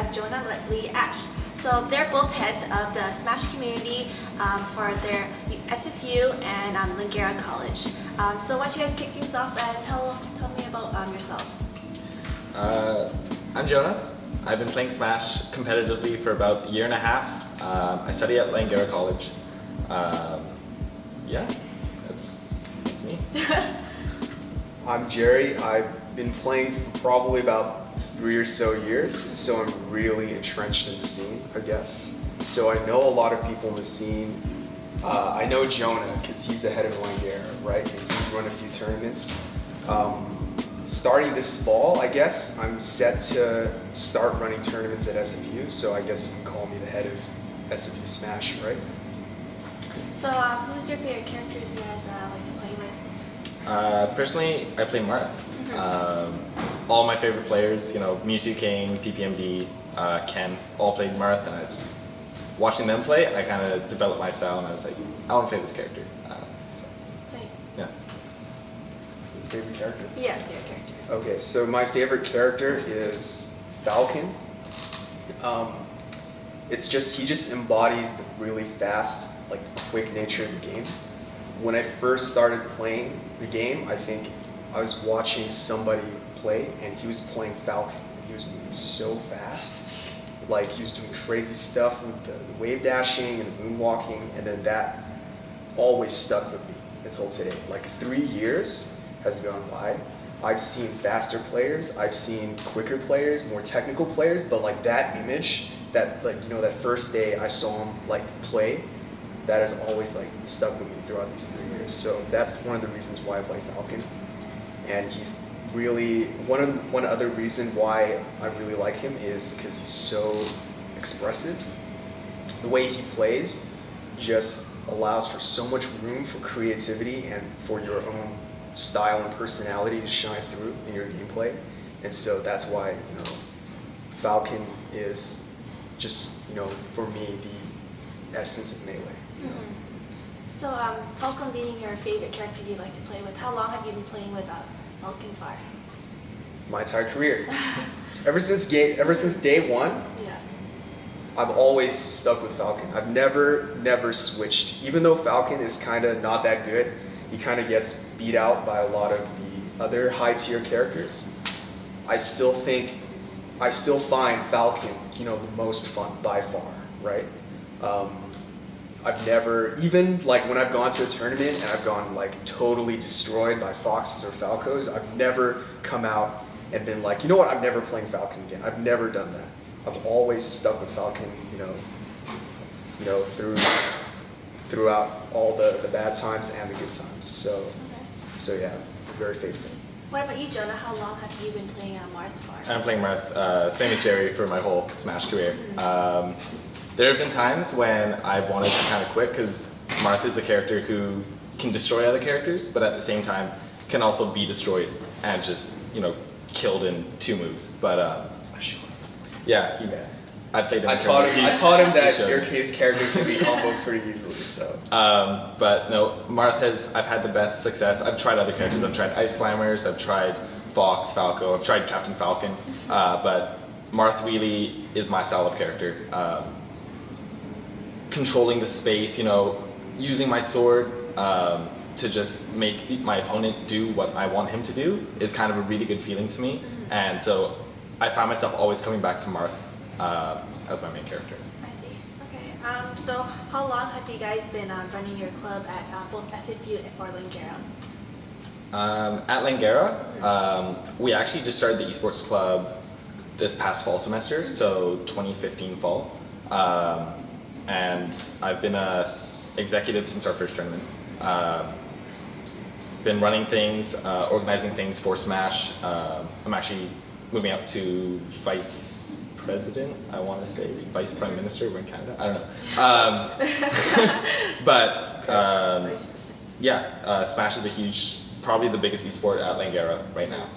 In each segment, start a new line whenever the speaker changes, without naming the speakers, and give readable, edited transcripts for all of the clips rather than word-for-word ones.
have Jonah, Lee, Ash. So they're both heads of the Smash community for their SFU and Langara College. So why don't you guys kick things off and tell me about yourselves.
I'm Jonah. I've been playing Smash competitively for about a year and a half. I study at Langara College. Yeah, that's me.
I'm Jerry. I've been playing for probably about 3 or so years, so I'm really entrenched in the scene, I guess. So I know a lot of people in the scene. I know Jonah because he's the head of Langara, right? And he's run a few tournaments. Starting this fall, I guess, I'm set to start running tournaments at SFU, so I guess you can call me the head of SFU Smash, right?
So who's your favorite characters you guys like to play with?
Personally, I play Marth. All my favorite players, Mewtwo King, PPMD, Ken, all played Marth, and watching them play, I kind of developed my style, and I was like, I want to play this character. Yeah.
His favorite character?
Yeah, favorite character.
Okay, so my favorite character is Falcon. He just embodies the really fast, quick nature of the game. When I first started playing the game, I think I was watching somebody play, and he was playing Falcon. He was moving so fast. He was doing crazy stuff with the wave dashing and the moonwalking, and then that always stuck with me until today. 3 years has gone by. I've seen faster players, I've seen quicker players, more technical players, but that image, that that first day I saw him play, that has always stuck with me throughout these 3 years. So that's one of the reasons why I play Falcon. And he's really, one other reason why I really like him is because he's so expressive. The way he plays just allows for so much room for creativity and for your own style and personality to shine through in your gameplay. And so that's why, Falcon is just, for me, the essence of Melee.
So Falcon being your favorite character you like to play with, how long have you been playing with Falcon for?
My entire career. Ever since day one,
yeah.
I've always stuck with Falcon. I've never switched. Even though Falcon is kind of not that good, he kind of gets beat out by a lot of the other high tier characters. I still find Falcon, the most fun by far, right? I've never, even when I've gone to a tournament and I've gone totally destroyed by Foxes or Falcos, I've never come out and been you know what, I'm never playing Falcon again. I've never done that. I've always stuck with Falcon, throughout all the bad times and the good times. So yeah, very faithful.
What about you, Jonah? How long have you been playing Marth for?
I'm playing Marth, same as Jerry, for my whole Smash career. There have been times when I wanted to kind of quit because Marth is a character who can destroy other characters, but at the same time can also be destroyed and just, killed in 2 moves. But yeah, I played him.
I taught him that your case character can be comboed pretty easily. So.
But no, I've had the best success. I've tried other characters. I've tried Ice Climbers. I've tried Fox, Falco. I've tried Captain Falcon. But Marth really is my style of character. Controlling the space, using my sword to just make my opponent do what I want him to do is kind of a really good feeling to me. And so I find myself always coming back to Marth as my main character.
I see. Okay. So how long have you guys been running your club at both SFU and Langara?
At Langara, we actually just started the Esports Club this past fall semester, so 2015 fall. And I've been an executive since our first tournament. Been running things, organizing things for Smash. I'm actually moving up to Vice President, I want to say, Vice Prime Minister, we're in Canada, I don't know. But yeah, Smash is probably the biggest esport at Langara right now.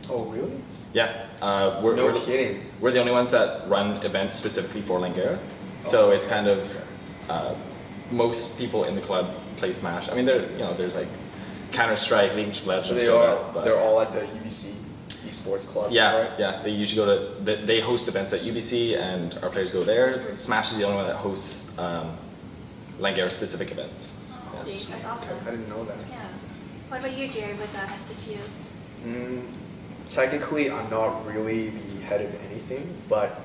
Oh, really?
Yeah.
No kidding.
We're the only ones that run events specifically for Langara. So it's kind of, most people in the club play Smash. I mean, there's Counter-Strike, League of Legends.
They're all at the UBC. esports clubs,
Yeah,
right?
yeah. They usually go to. They host events at UBC, and our players go there. Smash is the only one that hosts Langara specific events.
Oh, see, that's awesome.
Okay, I didn't know that.
Yeah. What about you, Jerry, with SFU?
Technically, I'm not really the head of anything, but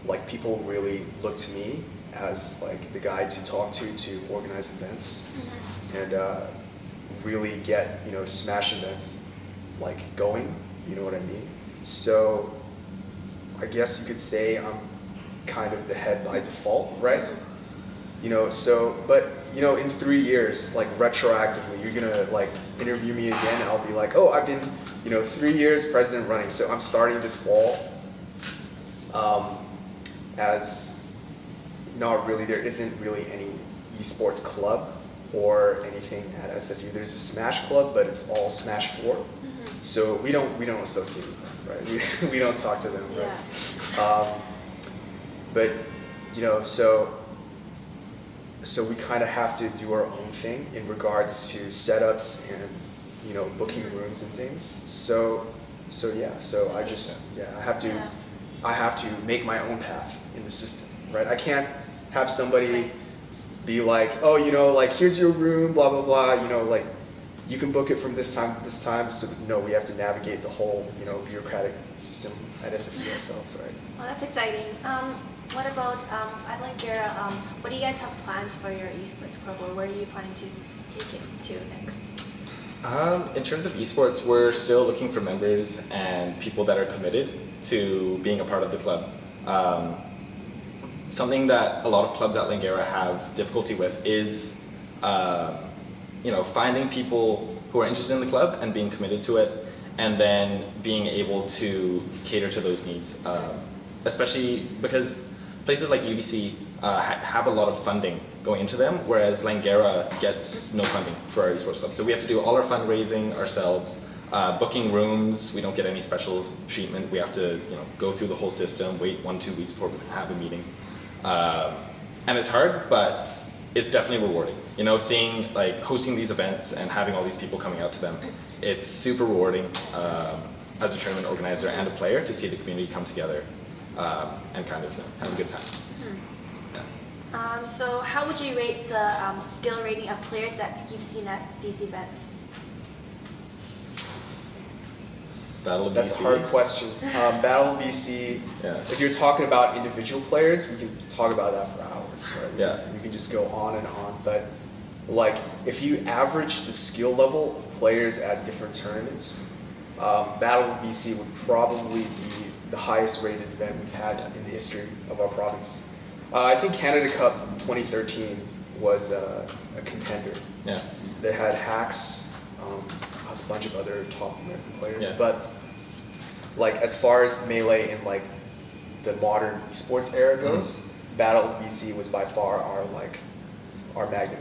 like people really look to me as like the guy to talk to organize events and really get Smash events like going. You know what I mean? So I guess you could say I'm kind of the head by default, right? But in 3 years, like retroactively, you're gonna like interview me again, and I'll be like, oh, I've been 3 years president running, so I'm starting this fall as there isn't really any esports club or anything at SFU. There's a Smash club, but it's all Smash 4, so we don't associate with them, right? We don't talk to them, right?
Yeah.
But so we kind of have to do our own thing in regards to setups and booking rooms and things. So I have to make my own path in the system, right? I can't have somebody be like, oh, like here's your room, blah blah blah. Like you can book it from this time to this time. So no, we have to navigate the whole bureaucratic system at SFU ourselves, right?
Well, that's exciting. What about at Langara? What do you guys have plans for your esports club, or where are you planning to take it to next?
In terms of esports, we're still looking for members and people that are committed to being a part of the club. Something that a lot of clubs at Langara have difficulty with is, finding people who are interested in the club and being committed to it, and then being able to cater to those needs. Especially because places like UBC have a lot of funding going into them, whereas Langara gets no funding for our esports club. So we have to do all our fundraising ourselves. Booking rooms, we don't get any special treatment. We have to go through the whole system, wait 1-2 weeks before we have a meeting. And it's hard, but it's definitely rewarding. Seeing like hosting these events and having all these people coming out to them, it's super rewarding as a tournament organizer and a player to see the community come together and kind of have a good time. Yeah.
So how would you rate the skill rating of players that you've seen at these events?
Battle of
That's
BC.
a hard question. Battle of BC,
Yeah.
if you're talking about individual players, we can talk about that for hours, right?
Yeah.
We can just go on and on, but like if you average the skill level of players at different tournaments, Battle of BC would probably be the highest rated event we've had in the history of our province. I think Canada Cup 2013 was a contender.
Yeah.
They had Hacks, a bunch of other top American players,
Yeah.
but like as far as Melee in like the modern esports era goes, Battle of BC was by far our magnum,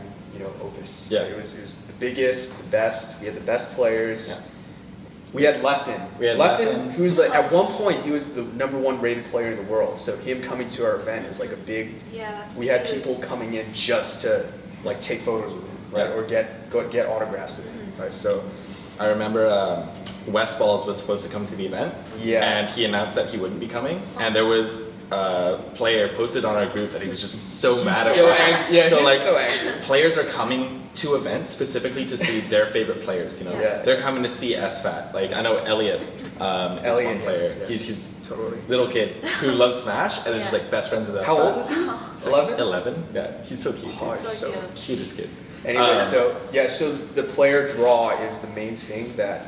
opus.
Yeah.
It was the biggest, the best. We had the best players.
Yeah.
We had Leffen.
We had
Leffen,
Leffen.
who's like at one point he was the #1 rated player in the world. So him coming to our event is like a big.
Yeah, that's
We had
huge.
people coming in just to like take photos with him, right,
Yeah.
or get autographs with him, right? So.
I remember West Balls was supposed to come to the event,
Yeah.
and he announced that he wouldn't be coming, and there was a player posted on our group that he was just so mad at
So
us.
angry. Yeah,
so
he's
like
so angry.
players are coming to events specifically to see their favorite players.
Yeah.
They're coming to see SFAT. Like I know Elliot is
Elliot,
one player.
yes.
He's
Totally.
little kid who loves Smash and is just
Yeah.
like best friends with SFAT.
How old is he? 11?
11. Yeah, he's so cute.
Oh, he's
So
so
cute.
Cutest kid.
Anyway,
Um,
so the player draw is the main thing that,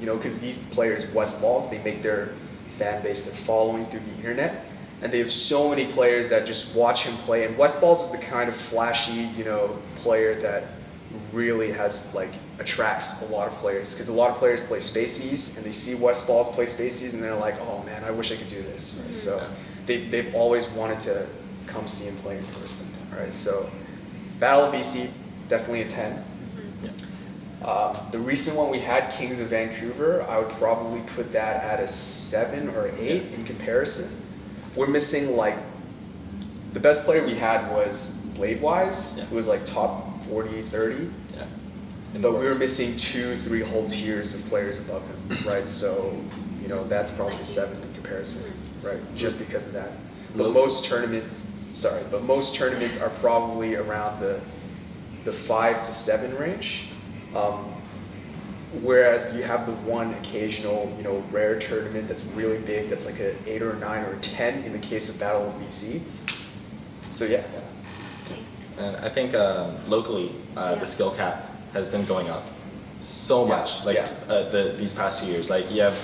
because these players, West Balls, they make their fan base, their following through the internet, and they have so many players that just watch him play. And West Balls is the kind of flashy, player that really has attracts a lot of players, because a lot of players play Spaceys and they see West Balls play Spaceys and they're like, oh man, I wish I could do this. Right? So they've always wanted to come see him play in person. Right? So Battle of BC, definitely a 10. The recent one we had, Kings of Vancouver, I would probably put that at a 7 or 8 in comparison. We're missing the best player we had was Bladewise,
Yeah.
who was top 40, 30.
Yeah. in the
But we were
world.
missing 2-3 whole tiers of players above him, right? So, you know, that's probably 7 in comparison, right? Just because of that. But most tournaments are probably around the 5 to 7 range. Whereas you have the one occasional, you know, rare tournament that's really big, that's like an 8 or a 9 or a 10 in the case of Battle of BC. So yeah.
Okay.
And I think locally, the skill cap has been going up so much. Like these past 2 years, like you have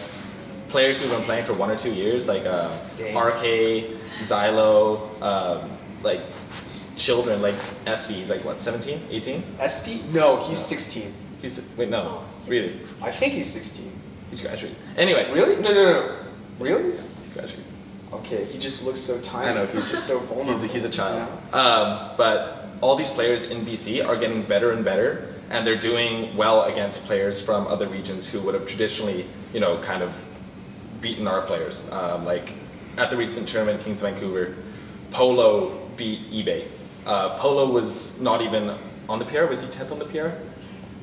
players who've been playing for 1 or 2 years, like RK, Xylo, like children, like SV. He's like what, 17, 18?
SP? No, he's 16.
Wait, no, really?
I think he's 16.
He's graduated. Anyway.
Really? No. Really?
Yeah, he's graduated.
Okay, he just looks so tiny.
I know,
he's just so vulnerable.
He's a child.
Yeah.
But all these players in BC are getting better and better, and they're doing well against players from other regions who would have traditionally, you know, kind of beaten our players. Like at the recent tournament, Kings Vancouver, Polo beat eBay. Polo was not even on the PR. Was he 10th on the PR?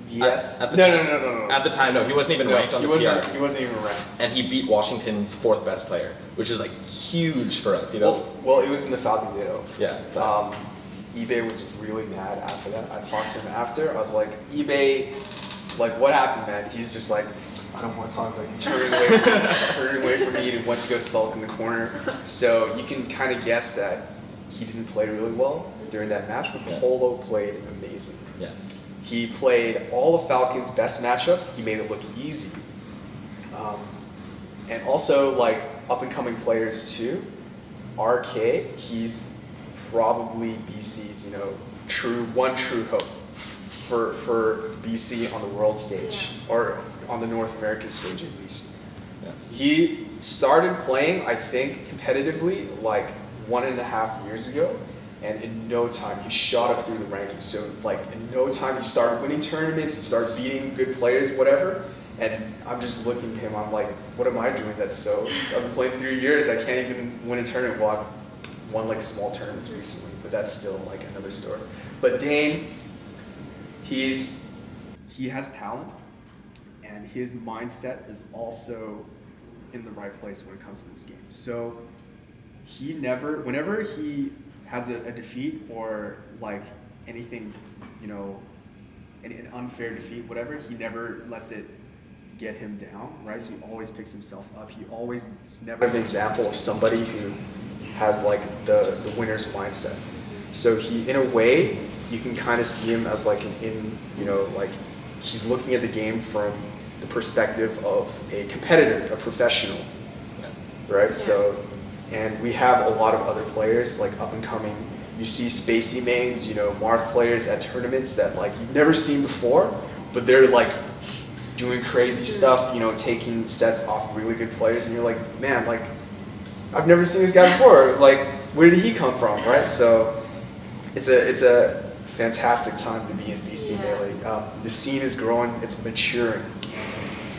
Yes.
No. At the time, no, he wasn't even ranked on the PR.
He wasn't even ranked.
And he beat Washington's 4th best player, which is like huge for us, you know?
Well, it was in the Falcon Ditto.
Yeah.
eBay was really mad after that. I talked to him after. I was like, eBay, like, what happened, man? He's just like, I don't want to talk about it. He turned away from me and went to go sulk in the corner. So you can kind of guess that he didn't play really well during that match, but Polo played amazing.
Yeah.
He played all of Falcon's best matchups. He made it look easy. And also, like, up-and-coming players, too. RK, he's probably BC's, you know, true hope for BC on the world stage, or on the North American stage, at least.
Yeah.
He started playing, I think, competitively, like, 1.5 years ago. And in no time, he shot up through the rankings. So, like, in no time, he started winning tournaments, he started beating good players, whatever. And I'm just looking at him, I'm like, what am I doing that's so... I've been playing 3 years, I can't even win a tournament. Well, I've won, like, small tournaments recently, but that's still, like, another story. But Dane, he has talent, and his mindset is also in the right place when it comes to this game. So, whenever he has a defeat or like anything, you know, an unfair defeat, whatever, he never lets it get him down, right? He always picks himself up. He always is never an example of somebody who has like the winner's mindset. So he, in a way, you can kind of see him as like you know, like he's looking at the game from the perspective of a competitor, a professional, right?
Yeah.
So. And we have a lot of other players, like up and coming. You see Spacey mains, you know, Marth players at tournaments that like you've never seen before, but they're like doing crazy stuff, you know, taking sets off really good players, and you're like, man, like I've never seen this guy before. Like, where did he come from, right? So it's a fantastic time to be in BC Melee. The scene is growing, it's maturing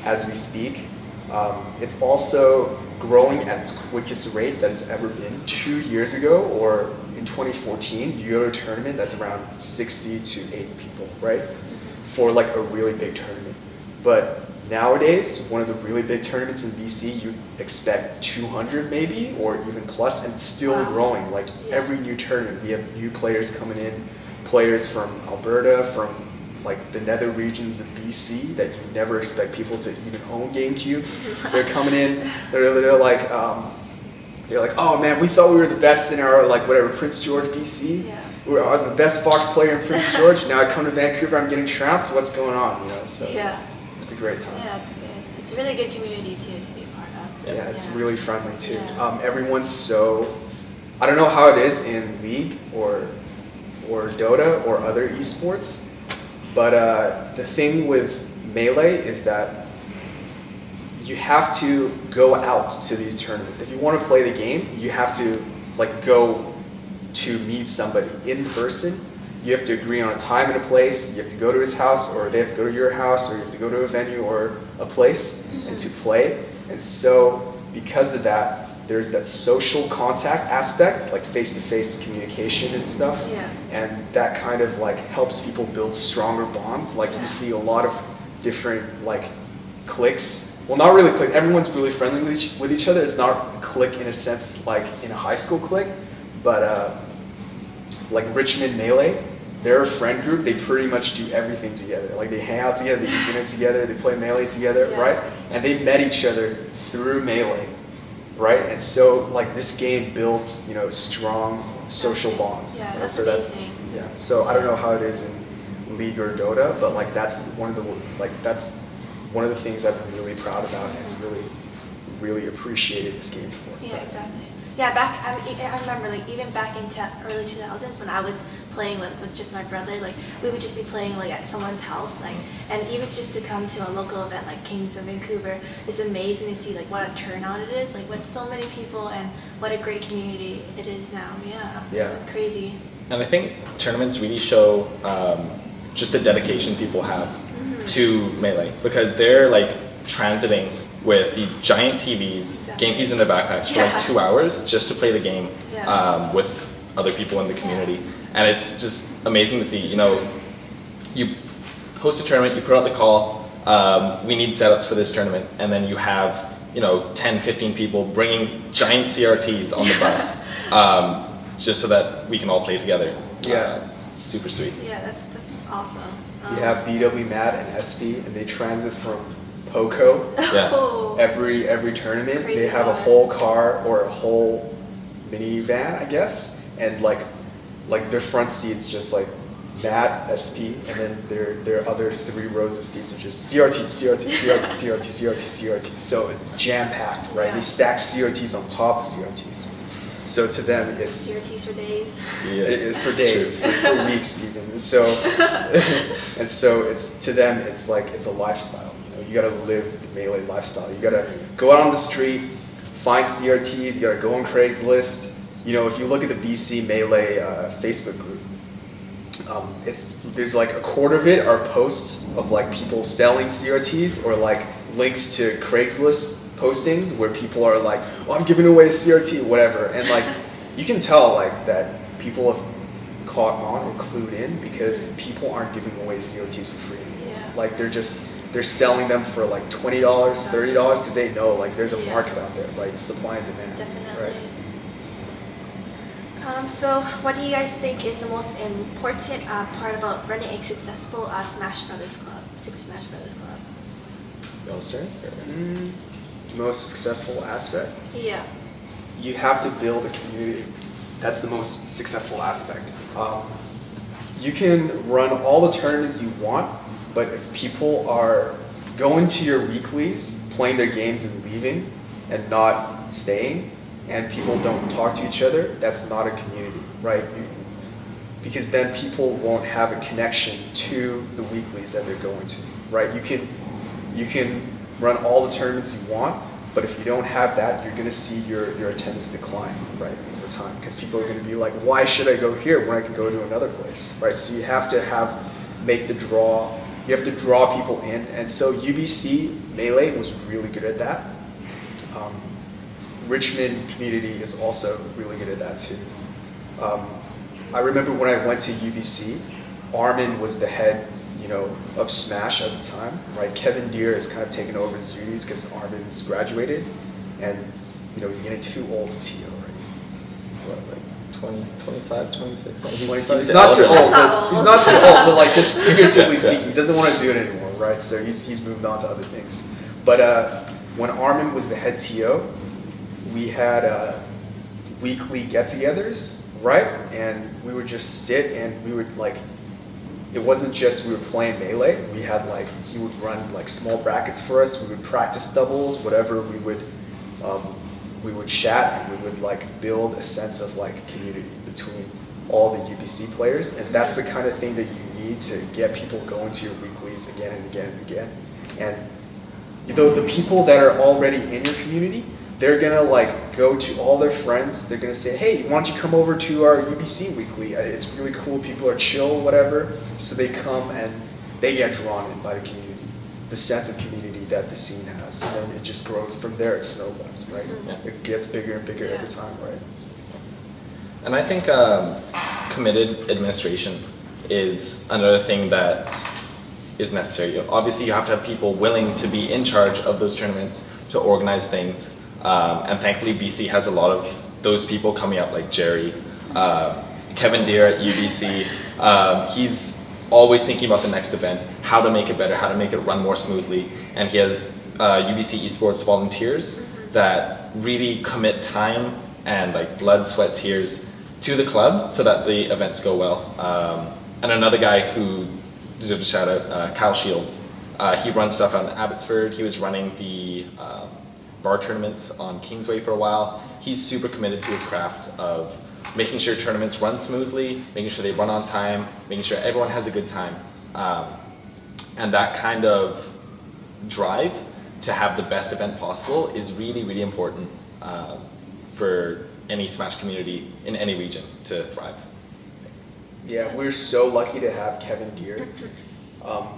as we speak. It's also growing at its quickest rate that it's ever been. 2 years ago, or in 2014, you go to a tournament that's around 60 to 80 people, right? For like a really big tournament. But nowadays, one of the really big tournaments in BC, you expect 200 maybe, or even plus, and it's still growing. Like every new tournament, we have new players coming in, players from Alberta, from like the nether regions of BC that you never expect people to even own GameCubes. They're coming in, they're like, oh man, we thought we were the best in our like whatever Prince George, BC.
Yeah.
I was the best Fox player in Prince George. Now I come to Vancouver, I'm getting trounced. What's going on? You know, so it's a great time.
Yeah, it's good. It's a really good community too to be a part of.
Yeah, it's really friendly too.
Yeah.
Everyone's so. I don't know how it is in League or Dota or other esports. But the thing with Melee is that you have to go out to these tournaments. If you want to play the game, you have to like go to meet somebody in person. You have to agree on a time and a place. You have to go to his house, or they have to go to your house, or you have to go to a venue or a place and to play. And so because of that, there's that social contact aspect, like face-to-face communication and stuff.
Yeah.
And that kind of like helps people build stronger bonds. Like you see a lot of different like cliques. Well, not really clique. Everyone's really friendly with each other. It's not a clique in a sense like in a high school clique, but like Richmond Melee, they're a friend group. They pretty much do everything together. Like they hang out together, they eat dinner together, they play Melee together,
Yeah.
right? And they met each other through Melee, right? And so like this game builds, you know, strong social bonds.
Yeah,
right?
that's
So
amazing.
yeah. So I don't know how it is in League or Dota, but like that's one of the things I've been really proud about and really appreciated this game for.
Yeah, exactly. Yeah, I remember like even back into early 2000s when I was playing with just my brother, like we would just be playing like at someone's house, like, and even just to come to a local event like Kings of Vancouver, it's amazing to see like what a turnout it is, like with so many people and what a great community it is now. Yeah. It's crazy.
And I think tournaments really show just the dedication people have to Melee, because they're like transiting with the giant TVs, game keys in their backpacks for like 2 hours just to play the game with other people in the community. And it's just amazing to see, you know, you host a tournament, you put out the call, we need setups for this tournament, and then you have, you know, 10, 15 people bringing giant CRTs on the bus just so that we can all play together.
Yeah.
Super sweet.
Yeah, that's awesome.
We have BW Matt and SP, and they transit from Poco.
Oh.
Every tournament,
Crazy
they have a
vibe.
whole car or a whole minivan, I guess, and like their front seats just like Matt, SP, and then their other 3 rows of seats are just CRT, CRT, CRT, CRT, CRT, CRT. So it's jam packed, right?
Yeah.
They stack CRTs on top of CRTs. So to them, it's
CRTs for days.
for days, for weeks even. And so, it's to them, it's like it's a lifestyle. You know, you gotta live the Melee lifestyle. You gotta go out on the street, find CRTs. You gotta go on Craigslist. You know, if you look at the BC Melee Facebook group, there's like a quarter of it are posts of like people selling CRTs or like links to Craigslist postings where people are like, oh, I'm giving away a CRT, whatever. And like, you can tell like that people have caught on or clued in because people aren't giving away CRTs for free.
Yeah.
Like they're selling them for like $20, $30 because they know like there's a market out there, right? Supply and demand.
Definitely.
Right?
So what do you guys think is the most important part about running a successful Smash Brothers Club, Super Smash Brothers Club?
You want to start?
Most successful aspect.
Yeah.
You have to build a community. That's the most successful aspect. You can run all the tournaments you want, but if people are going to your weeklies, playing their games and leaving, and not staying, and people don't talk to each other, that's not a community, right? Because then people won't have a connection to the weeklies that they're going to, right? You can run all the tournaments you want, but if you don't have that, you're going to see your attendance decline, right, over time. Because people are going to be like, why should I go here when I can go to another place, right? So you have to make the draw. You have to draw people in. And so UBC Melee was really good at that. Richmond community is also really good at that too. I remember when I went to UBC, Armin was the head, you know, of Smash at the time, right? Kevin Deere has kind of taken over his duties because Armin's graduated, and you know he's getting too old to TO, right?
He's what, like 20, 25, 26?
He's not too old, but he's not too old, but like just figuratively speaking, he doesn't want to do it anymore, right? So he's moved on to other things. But when Armin was the head TO, we had weekly get-togethers, right? And we would just sit and we would like, it wasn't just we were playing Melee. We had like, he would run like small brackets for us. We would practice doubles, whatever. We would chat and we would like build a sense of like community between all the UBC players. And that's the kind of thing that you need to get people going to your weeklies again and again and again. And you know, the people that are already in your community, they're gonna like go to all their friends. They're gonna say, hey, why don't you come over to our UBC weekly? It's really cool. People are chill, whatever. So they come and they get drawn in by the community. the sense of community that the scene has, and then it just grows from there. It snowballs, right?
Yeah.
It gets bigger and bigger every time, right?
And I think committed administration is another thing that is necessary. Obviously, you have to have people willing to be in charge of those tournaments, to organize things. And thankfully, BC has a lot of those people coming up, like Jerry, Kevin Deere at UBC. He's always thinking about the next event, how to make it better, how to make it run more smoothly. And he has UBC Esports volunteers that really commit time and like blood, sweat, tears to the club so that the events go well. And another guy who deserves a shout out, Kyle Shields. He runs stuff on Abbotsford. He was running the bar tournaments on Kingsway for a while. He's super committed to his craft of making sure tournaments run smoothly, making sure they run on time, making sure everyone has a good time. And that kind of drive to have the best event possible is really, really important for any Smash community in any region to thrive.
Yeah, we're so lucky to have Kevin Deere.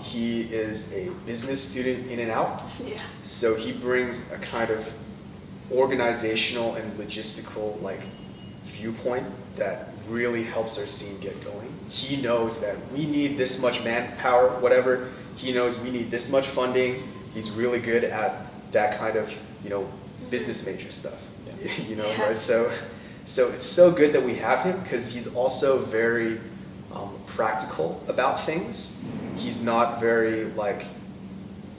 He is a business student in and out.
Yeah.
So he brings a kind of organizational and logistical like viewpoint that really helps our scene get going. He knows that we need this much manpower, whatever. He knows we need this much funding. He's really good at that kind of, business major stuff.
Yeah.
Right? So it's so good that we have him because he's also very practical about things. He's not very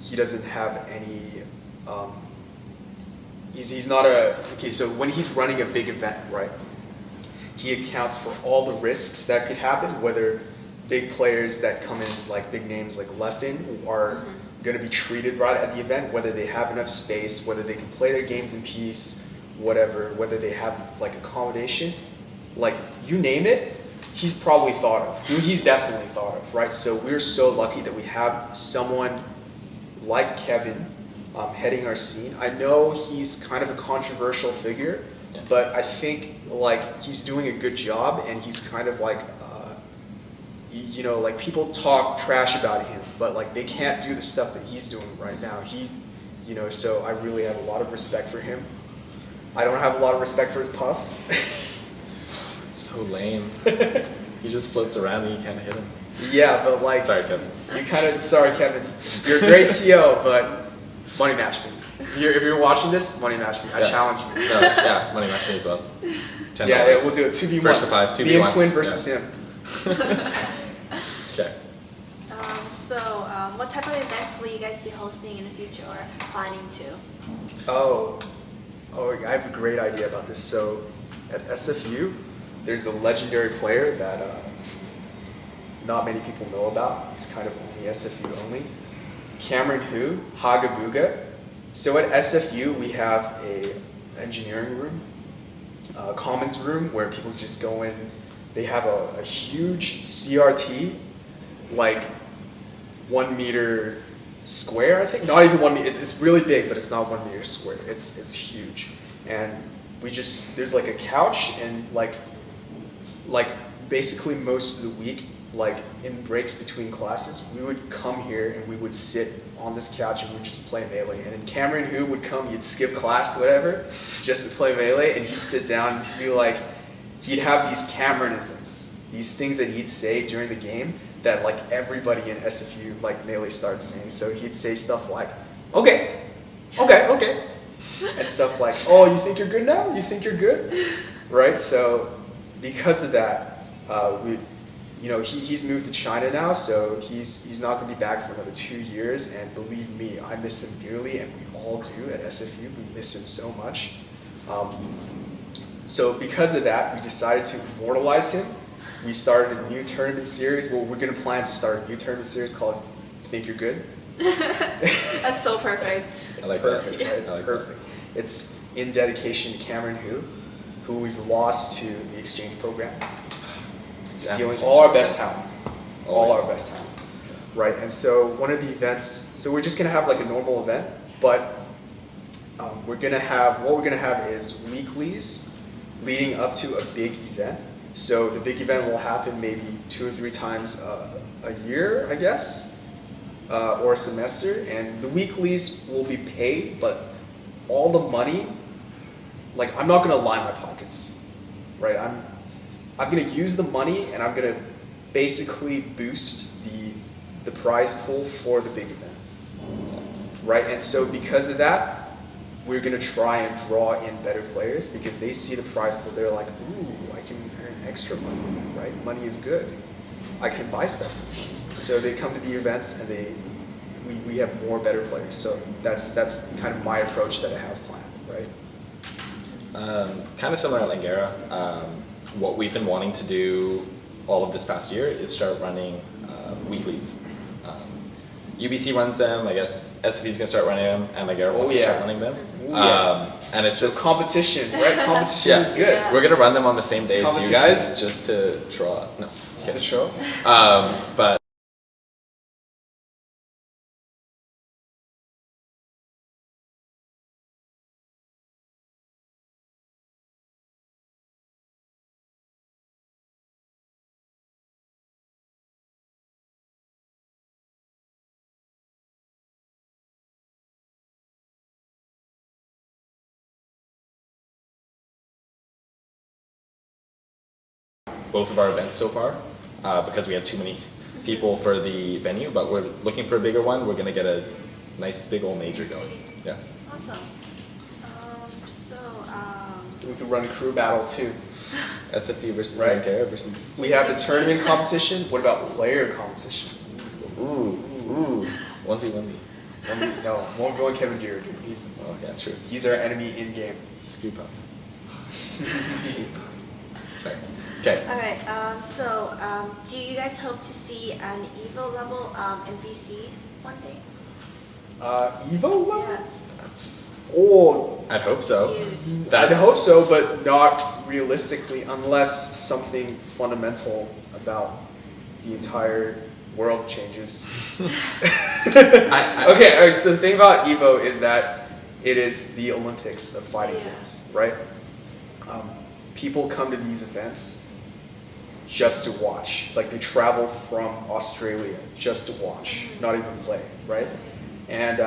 he doesn't have any, he's not so when he's running a big event, right, he accounts for all the risks that could happen, whether big players that come in, like big names like Leffen, who are going to be treated right at the event, whether they have enough space, whether they can play their games in peace, whatever, whether they have accommodation, you name it, he's probably thought of. He's definitely thought of, right? So we're so lucky that we have someone like Kevin heading our scene. I know he's kind of a controversial figure, but I think he's doing a good job, and he's kind of people talk trash about him, but they can't do the stuff that he's doing right now. So I really have a lot of respect for him. I don't have a lot of respect for his puff.
It's so lame. He just floats around and you can't hit him.
Yeah, but
Sorry, Kevin.
Sorry, Kevin. You're a great TO, but money match me. If you're watching this, money match me. I challenge you.
No, yeah, money match me as well. $10.
Yeah, we'll do it. 2v1.
First to 5, 2v1.
Me and Quinn versus him.
Okay.
What type of events will you guys be hosting in the future or planning to?
Oh, I have a great idea about this. So at SFU, there's a legendary player that not many people know about. He's kind of only SFU only. Cameron Hu, Hagabuga. So at SFU, we have a engineering room, a commons room where people just go in. They have a huge CRT, 1 meter square, I think. Not even 1 meter. It's really big, but it's not 1 meter square. It's huge. And there's a couch, and basically most of the week, in breaks between classes, we would come here and we would sit on this couch and we'd just play Melee. And then Cameron Hu would come, he'd skip class, whatever, just to play Melee, and he'd sit down and he'd be he'd have these Cameronisms, these things that he'd say during the game that everybody in SFU Melee starts saying. So he'd say stuff like, okay, and stuff like, oh, you think you're good now? You think you're good? Right? So because of that, he's moved to China now, so he's not going to be back for another 2 years. And believe me, I miss him dearly, and we all do at SFU. We miss him so much. So because of that, we decided to immortalize him. We started a new tournament series. Well, we're going to plan to start a new tournament series called Think You're Good.
That's so perfect.
It's
I like
perfect.
that.
Right? It's perfect. It's in dedication to Cameron who we've lost to the exchange program. Stealing all our best talent. All our best talent. Right, and so one of the events, so we're just going to have a normal event, but what we're going to have is weeklies leading up to a big event. So the big event will happen maybe 2 or 3 times a year, I guess. or a semester, and the weeklies will be paid, but all the money, like I'm not gonna line my pockets, right? I'm gonna use the money and I'm gonna basically boost the prize pool for the big event, right? And so because of that, we're gonna try and draw in better players because they see the prize pool, they're like, ooh, I can earn extra money, right? Money is good. I can buy stuff. So they come to the events and we have more better players. So that's kind of my approach that I have planned, right?
Kind of similar at Langara. What we've been wanting to do all of this past year is start running weeklies. UBC runs them, I guess SFE is going to start running them, and Langara wants to start running them. And it's just
competition, right? Competition is good.
We're going to run them on the same day as you guys, just to draw. No,
just to show.
But both of our events so far, because we had too many people for the venue, but we're looking for a bigger one. We're going to get a nice big old major going. Yeah.
Awesome.
We could run a crew battle too.
SFE versus
Right.
Langara versus.
We have the tournament competition. What about player competition?
Ooh. 1v1v.
No, won't go on Kevin Gear.
Oh, yeah, true.
He's our enemy in game.
Scoop up. Sorry. Okay.
Alright, do you guys hope to see an EVO level in BC one day?
Evo level?
Yeah.
I'd hope so.
Huge.
I'd hope so, but not realistically, unless something fundamental about the entire world changes. Okay, all right, so the thing about EVO is that it is the Olympics of fighting games, right? People come to these events just to watch. Like they travel from Australia just to watch, not even play, right? And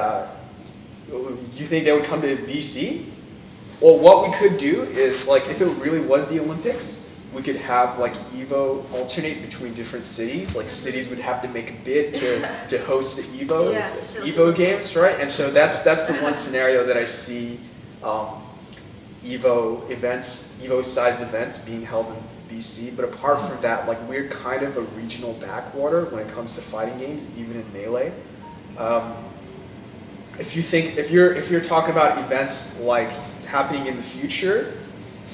you think they would come to BC? Well, what we could do is, like, if it really was the Olympics, we could have like EVO alternate between different cities. Like cities would have to make a bid to host the EVO games, right? And so that's the one scenario that I see EVO events, EVO-sized events being held in BC. But apart from that, like we're kind of a regional backwater when it comes to fighting games, even in Melee. If you're talking about events like happening in the future,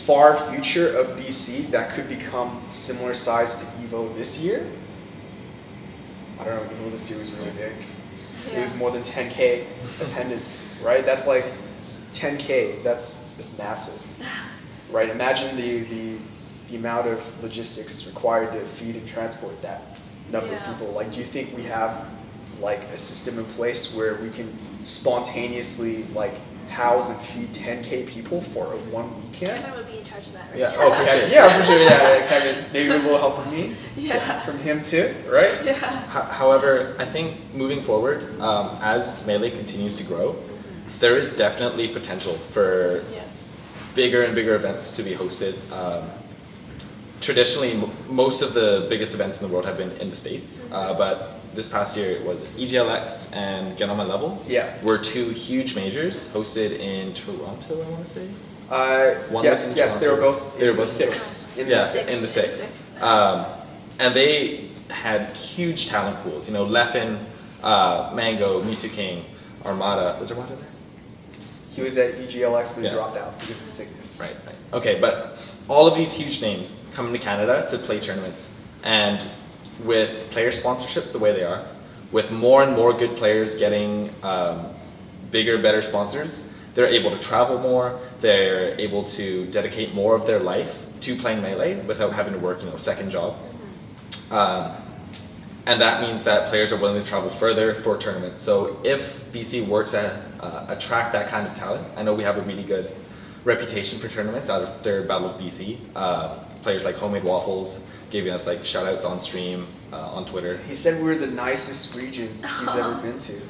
far future of BC that could become similar size to EVO this year. I don't know, EVO this year was really big.
Yeah.
It was more than 10K attendance, right? That's like 10K, that's massive, right? Imagine the amount of logistics required to feed and transport that number of people. Like, do you think we have like a system in place where we can spontaneously like house and feed 10K people for a one weekend?
Kevin would be in charge of that, right?
Yeah. Oh, for sure.
Yeah, for sure. Yeah, Kevin. Maybe a little help from me.
Yeah.
From him too, right?
Yeah.
However, I think moving forward, as Melee continues to grow, there is definitely potential for bigger and bigger events to be hosted. Traditionally, most of the biggest events in the world have been in the States, but this past year it was EGLX and Get On My Level.
Yeah.
Were two huge majors hosted in Toronto, I want to say.
Yes, they were both in the
six.
In
Yeah,
the six.
in the six. And they had huge talent pools. You know, Leffen, Mango, Mewtwo King, Armada. Was Armada there?
He was at EGLX, but he dropped out because of sickness.
Right. Okay, but all of these huge names coming to Canada to play tournaments, and with player sponsorships the way they are, with more and more good players getting bigger, better sponsors, they're able to travel more. They're able to dedicate more of their life to playing Melee without having to work, a second job. And that means that players are willing to travel further for tournaments. So if BC were to attract that kind of talent, I know we have a really good reputation for tournaments out of their Battle of BC. Players like Homemade Waffles, giving us like shout outs on stream, on Twitter.
He said we're the nicest region he's ever been to.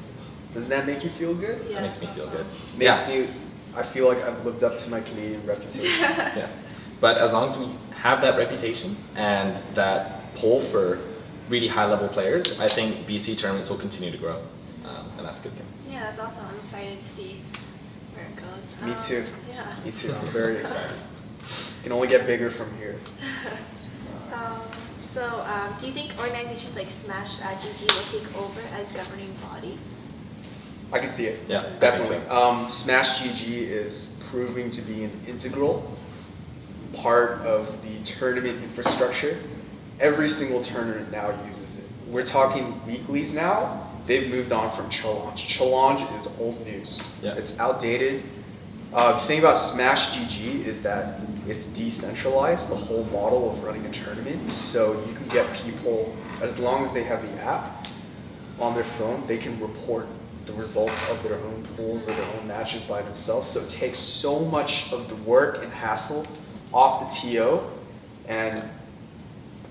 Doesn't that make you feel good?
Yeah,
That makes me feel good.
Makes me, I feel like I've lived up to my Canadian reputation.
Yeah. But as long as we have that reputation and that pull for really high level players, I think BC tournaments will continue to grow. And that's a good thing.
Yeah, that's awesome. I'm excited to see where it goes.
Me too.
Yeah.
Me too. I'm very excited. Can only get bigger from here.
Do you think organizations like Smash GG will take over as governing body?
I can see it.
Yeah, I think
definitely.
so.
Smash GG is proving to be an integral part of the tournament infrastructure. Every single tournament now uses it. We're talking weeklies now. They've moved on from challenge. Challenge is old news.
Yeah.
It's outdated. The thing about Smash GG is that it's decentralized, the whole model of running a tournament. So you can get people, as long as they have the app on their phone, they can report the results of their own pools or their own matches by themselves. So it takes so much of the work and hassle off the TO, and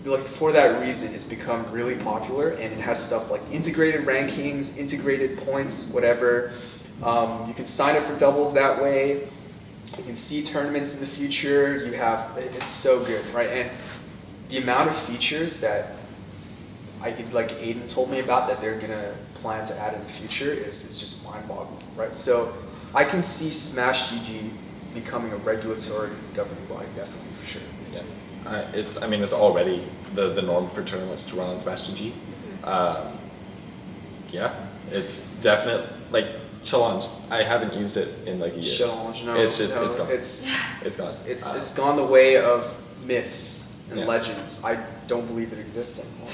like for that reason, it's become really popular, and it has stuff like integrated rankings, integrated points, whatever. You can sign up for doubles that way. You can see tournaments in the future. You have, it's so good, right? And the amount of features that like Aiden told me about that they're gonna plan to add in the future is just mind-boggling, right? So I can see Smash GG becoming a regulatory governing body, definitely, for sure.
Yeah, it's already the norm for tournaments to run on Smash GG. Yeah, it's definite, like challenge. I haven't used it in like a year.
Challenge, no,
it's just
no,
it's gone.
it's
gone.
It's gone the way of myths and
Yeah.
legends. I don't believe it exists anymore.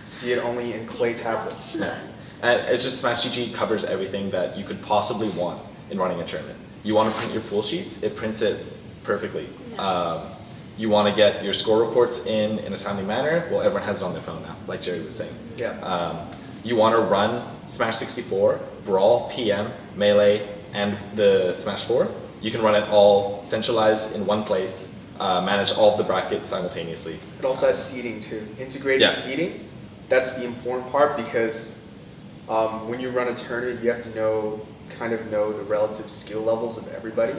See it only in clay tablets.
Yeah. And it's just Smash GG covers everything that you could possibly want in running a tournament. You want to print your pool sheets, it prints it perfectly.
Yeah.
You want to get your score reports in a timely manner, well, everyone has it on their phone now, like Jerry was saying.
Yeah.
You want to run Smash 64, Brawl, PM, Melee, and the Smash 4. You can run it all centralized in one place, manage all of the brackets simultaneously.
It also has seating too. Integrated
Yeah.
seating. That's the important part, because when you run a tournament, you have to know the relative skill levels of everybody.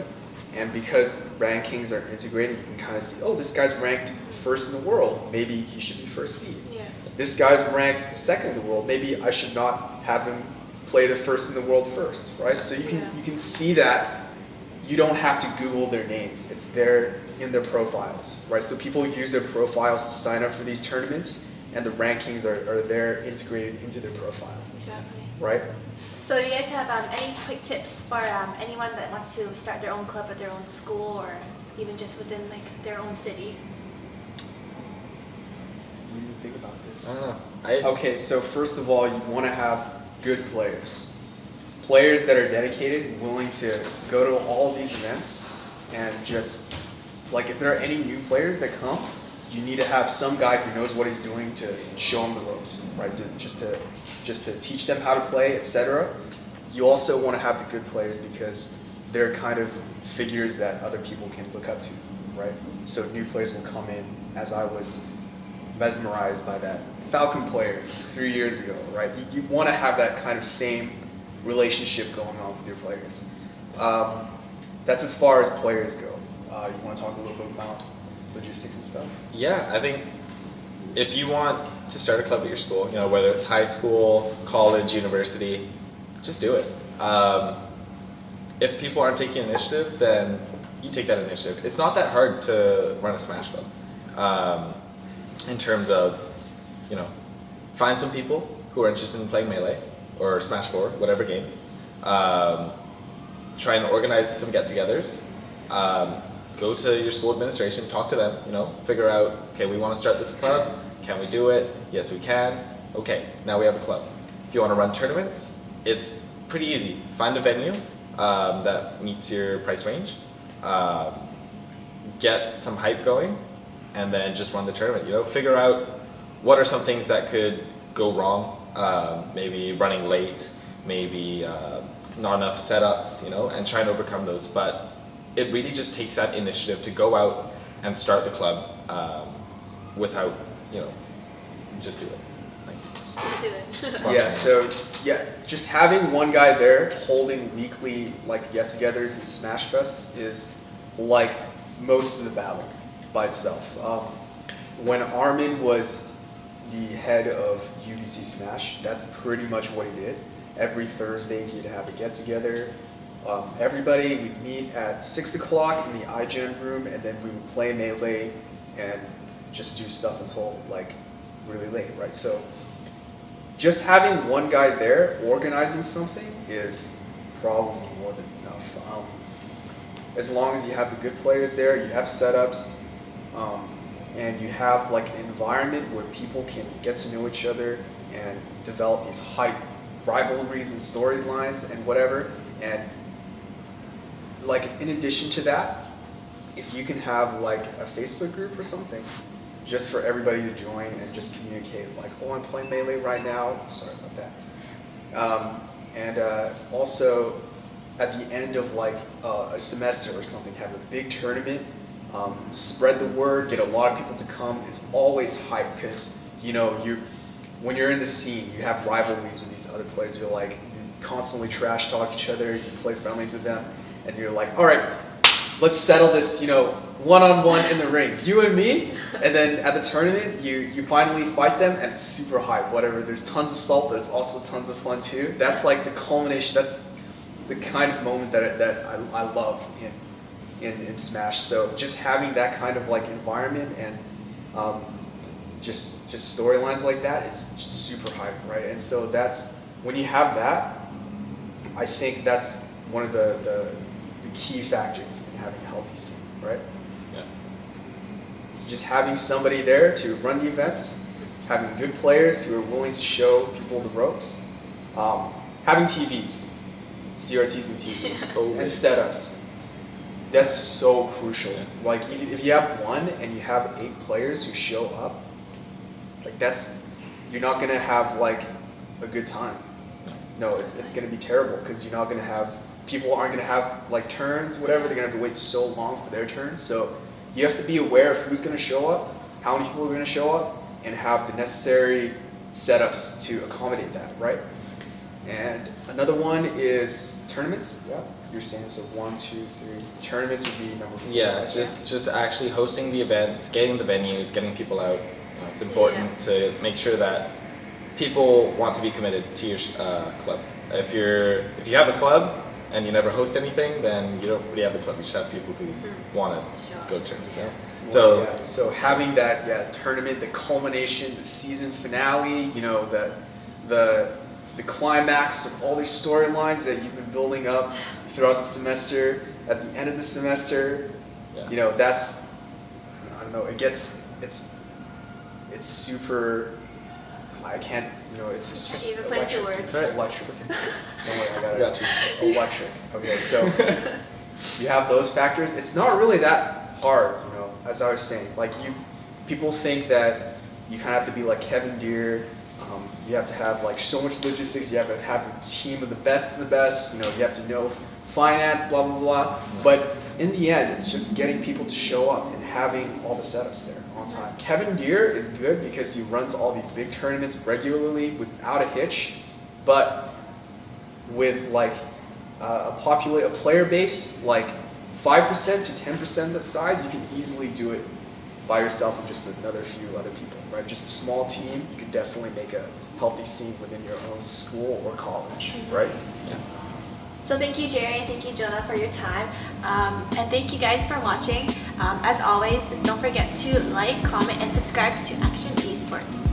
And because rankings are integrated, you can kind of see, oh, this guy's ranked first in the world. Maybe he should be first seed.
Yeah.
This guy's ranked second in the world. Maybe I should not have him play the first in the world first, right? So you can see that you don't have to Google their names. It's there in their profiles, right? So people use their profiles to sign up for these tournaments, and the rankings are there integrated into their profile,
Exactly.
right?
So do you guys have any quick tips for anyone that wants to start their own club at their own school, or even just within like their own city?
You didn't think about this.
I don't know.
Okay, so first of all, you want to have good players. Players that are dedicated, willing to go to all these events, and just, like if there are any new players that come, you need to have some guy who knows what he's doing to show them the ropes, right? Just to teach them how to play, etc. You also want to have the good players because they're kind of figures that other people can look up to, right? So new players will come in, as I was mesmerized by that Falcon player 3 years ago, right? You want to have that kind of same relationship going on with your players. That's as far as players go. You want to talk a little bit about logistics and stuff?
Yeah, I think if you want to start a club at your school, whether it's high school, college, university, just do it. If people aren't taking initiative, then you take that initiative. It's not that hard to run a Smash club. In terms of, find some people who are interested in playing Melee or Smash 4, whatever game. Try and organize some get-togethers. Go to your school administration, talk to them, figure out, okay, we want to start this club. Can we do it? Yes, we can. Okay, now we have a club. If you want to run tournaments, it's pretty easy. Find a venue that meets your price range. Get some hype going, and then just run the tournament. Figure out what are some things that could go wrong. Maybe running late, maybe not enough setups, and try and overcome those. But it really just takes that initiative to go out and start the club without just do it. Like,
Just do it.
sponsor
Yeah,
me.
so just having one guy there holding weekly like get-togethers and Smash Fest is like most of the battle by itself. When Armin was the head of UBC Smash, that's pretty much what he did. Every Thursday he'd have a get-together. Everybody would meet at 6 o'clock in the iGen room, and then we would play Melee and just do stuff until like really late, right? So just having one guy there organizing something is probably more than enough. As long as you have the good players there, you have setups, and you have like an environment where people can get to know each other and develop these hype rivalries and storylines and whatever. And like in addition to that, if you can have like a Facebook group or something, just for everybody to join and just communicate like, oh, I'm playing Melee right now. Sorry about that. Also, at the end of like a semester or something, have a big tournament, spread the word, get a lot of people to come. It's always hype because when you're in the scene, you have rivalries with these other players. You're like, you constantly trash talk each other. You play friendlies with them, and you're like, all right, let's settle this, one-on-one in the ring, you and me. And then at the tournament, you finally fight them, and it's super hype. Whatever. There's tons of salt, but it's also tons of fun too. That's like the culmination. That's the kind of moment that I love in Smash. So just having that kind of like environment and just storylines like that is super hype, right? And so that's when you have that, I think that's one of the key factors in having a healthy scene, right?
Yeah.
So just having somebody there to run the events, having good players who are willing to show people the ropes, having TVs, CRTs and TVs, and setups. That's so crucial. Like if you have one and you have 8 players who show up, like you're not gonna have like a good time. No, it's gonna be terrible because you're not gonna have, people aren't gonna have like turns, whatever. They're gonna have to wait so long for their turn. So you have to be aware of who's gonna show up, how many people are gonna show up, and have the necessary setups to accommodate that, right? And another one is tournaments. Yeah, you're saying so 1, 2, 3. Tournaments would be number 4.
Yeah, just actually hosting the events, getting the venues, getting people out. It's important to make sure that people want to be committed to your club. If you have a club and you never host anything, then you don't really have the club. You just have people who want to go to tournaments. Yeah?
So having that tournament, the culmination, the season finale, the climax of all these storylines that you've been building up throughout the semester, at the end of the semester, that's, I don't know, it's super, I can't, it's just
You even put into
electric.
words.
It's electric. Don't worry, I got it.
Got you.
It's electric. Okay, so you have those factors. It's not really that hard, as I was saying. Like people think that you kind of have to be like Kevin Deere. You have to have like so much logistics. You have to have a team of the best of the best. You have to know finance, blah blah blah. But in the end, it's just getting people to show up and having all the setups there on time. Kevin Deere is good because he runs all these big tournaments regularly without a hitch, but with like a player base like 5% to 10% of the size, you can easily do it by yourself and just another few other people, right? Just a small team, you can definitely make a healthy scene within your own school or college, right?
Yeah.
So thank you, Jerry, and thank you, Jonah, for your time. And thank you guys for watching. As always, don't forget to like, comment, and subscribe to Akshon Esports.